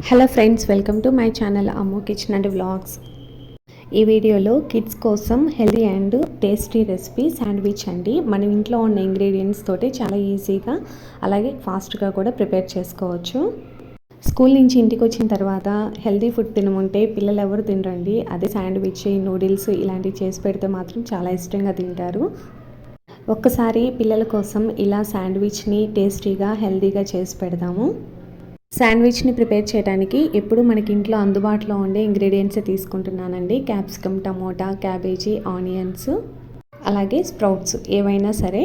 Hello friends, welcome to my channel Ammu kitchen and vlogs. ఈ వీడియోలో kids కోసం healthy and tasty recipe sandwich అండి. మన ఇంట్లో ఉన్న ఇంగ్రీడియంట్స్ తోటి చాలా ఈజీగా అలాగే ఫాస్ట్గా కూడా ప్రిపేర్ చేసుకోవచ్చు. స్కూల్ నుంచి ఇంటికి వచ్చిన తర్వాత హెల్తీ ఫుడ్ తినమంటే పిల్లలు ఎవరు తినరండి. అదే శాండ్విచ్, నూడిల్స్ ఇలాంటివి చేసి పెడితే మాత్రం చాలా ఇష్టంగా తింటారు. ఒక్కసారి పిల్లల కోసం ఇలా శాండ్విచ్ని టేస్టీగా హెల్తీగా చేసి పెడదాము. శాండ్విచ్ని ప్రిపేర్ చేయడానికి ఎప్పుడు మనకి ఇంట్లో అందుబాటులో ఉండే ఇంగ్రీడియంట్స్ తీసుకుంటున్నానండి. క్యాప్సికమ్, టమోటా, క్యాబేజీ, ఆనియన్స్, అలాగే స్ప్రౌట్స్ ఏవైనా సరే.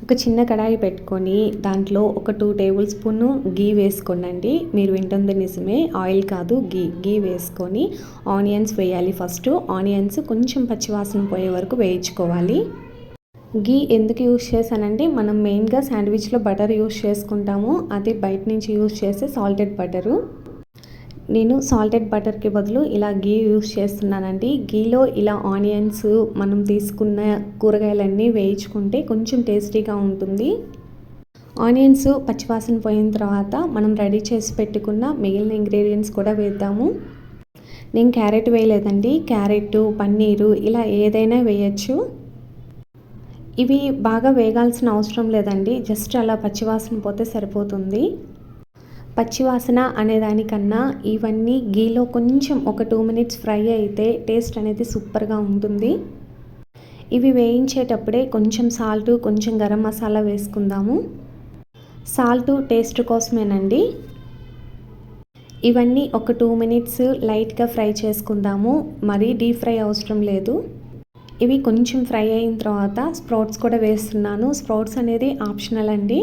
ఒక చిన్న కడాయి పెట్టుకొని దాంట్లో ఒక 2 టేబుల్ స్పూన్ గీ వేసుకోండి. మీరు వింటుంది నిజమే, ఆయిల్ కాదు, గీ వేసుకొని ఆనియన్స్ వేయాలి. ఫస్ట్ ఆనియన్స్ కొంచెం పచ్చివాసన పోయే వరకు వేయించుకోవాలి. గీ ఎందుకు యూస్ చేశానంటే మనం మెయిన్గా శాండ్విచ్లో బటర్ యూస్ చేసుకుంటాము. అది బయట నుంచి యూస్ చేసే సాల్టెడ్ బటరు. నేను సాల్టెడ్ బటర్కి బదులు ఇలా గీ యూస్ చేస్తున్నానండి. గీలో ఇలా ఆనియన్స్, మనం తీసుకున్న కూరగాయలన్నీ వేయించుకుంటే కొంచెం టేస్టీగా ఉంటుంది. ఆనియన్స్ పచ్చివాసన పోయిన తర్వాత మనం రెడీ చేసి పెట్టుకున్న మిగిలిన ఇంగ్రీడియంట్స్ కూడా వేద్దాము. నేను క్యారెట్ వేయలేదండి, క్యారెట్, పన్నీరు ఇలా ఏదైనా వేయచ్చు. ఇవి బాగా వేగాల్సిన అవసరం లేదండి, జస్ట్ అలా పచ్చివాసన పోతే సరిపోతుంది. పచ్చివాసన అనేదానికన్నా ఇవన్నీ గీలో కొంచెం ఒక 2 మినిట్స్ ఫ్రై అయితే టేస్ట్ అనేది సూపర్గా ఉంటుంది. ఇవి వేయించేటప్పుడే కొంచెం సాల్ట్, కొంచెం గరం మసాలా వేసుకుందాము. సాల్ట్ టేస్ట్ కోసమేనండి. ఇవన్నీ ఒక 2 మినిట్స్ లైట్గా ఫ్రై చేసుకుందాము, మరీ డీప్ ఫ్రై అవసరం లేదు. ఇవి కొంచెం ఫ్రై అయిన తర్వాత స్ప్రౌట్స్ కూడా వేస్తున్నాను. స్ప్రౌట్స్ అనేది ఆప్షనల్ అండి.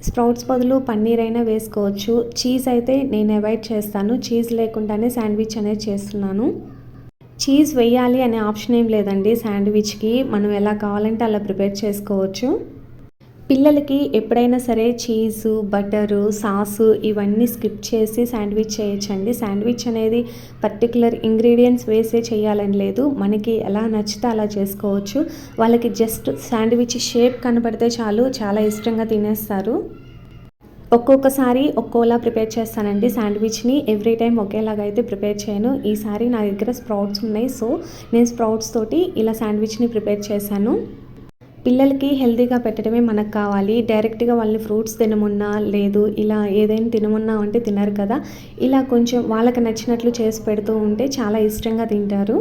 స్ప్రౌట్స్ బదులు పన్నీర్ అయినా వేసుకోవచ్చు. చీజ్ అయితే నేను అవాయిడ్ చేస్తాను, చీజ్ లేకుండానే శాండ్విచ్ అనేది చేస్తున్నాను. చీజ్ వేయాలి అనే ఆప్షన్ ఏం లేదండి శాండ్విచ్కి, మనం ఎలా కావాలంటే అలా ప్రిపేర్ చేసుకోవచ్చు. పిల్లలకి ఎప్పుడైనా సరే చీజు, బటరు, సాసు ఇవన్నీ స్కిప్ చేసి శాండ్విచ్ చేయొచ్చండి. శాండ్విచ్ అనేది పర్టికులర్ ఇంగ్రీడియంట్స్ వేసే చేయాలని లేదు, మనకి ఎలా నచ్చితే అలా చేసుకోవచ్చు. వాళ్ళకి జస్ట్ శాండ్విచ్ షేప్ కనబడితే చాలు, చాలా ఇష్టంగా తినేస్తారు. ఒక్కొక్కసారి ఒక్కోలా ప్రిపేర్ చేస్తానండి శాండ్విచ్ని. ఎవ్రీ టైం ఒకేలాగా అయితే ప్రిపేర్ చేయను. ఈసారి నా దగ్గర స్ప్రౌట్స్ ఉన్నాయి, సో నేను స్ప్రౌట్స్ తోటి ఇలా శాండ్విచ్ని ప్రిపేర్ చేశాను. పిల్లలకి హెల్తీగా పెట్టడమే మనకు కావాలి. డైరెక్ట్గా వాళ్ళని ఫ్రూట్స్ తినమన్నా, లేదు ఇలా ఏదైనా తినమన్నా అంటే తినరు కదా. ఇలా కొంచెం వాళ్ళకి నచ్చినట్లు చేసి పెడుతూ ఉంటే చాలా ఇష్టంగా తింటారు.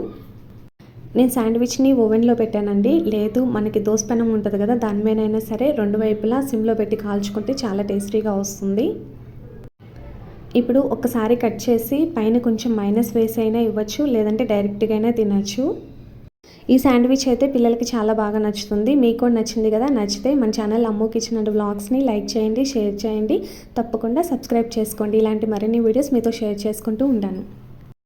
నేను శాండ్విచ్ని ఓవెన్లో పెట్టానండి, లేదు మనకి దోస పెనం ఉంటుంది కదా, దాని మీదైనా సరే 2 వైపులా సిమ్లో పెట్టి కాల్చుకుంటే చాలా టేస్టీగా వస్తుంది. ఇప్పుడు ఒకసారి కట్ చేసి పైన కొంచెం మైనస్ వేసి అయినా ఇవ్వచ్చు, లేదంటే డైరెక్ట్గా అయినా తినచ్చు. ఈ శాండ్విచ్ అయితే పిల్లలకి చాలా బాగా నచ్చుతుంది. మీకు కూడా నచ్చింది కదా. నచ్చితే మన ఛానల్ అమ్ము కిచెన్ అండ్ వ్లాగ్స్ని లైక్ చేయండి, షేర్ చేయండి, తప్పకుండా సబ్స్క్రైబ్ చేసుకోండి. ఇలాంటి మరిన్ని వీడియోస్ మీతో షేర్ చేసుకుంటూ ఉంటాను.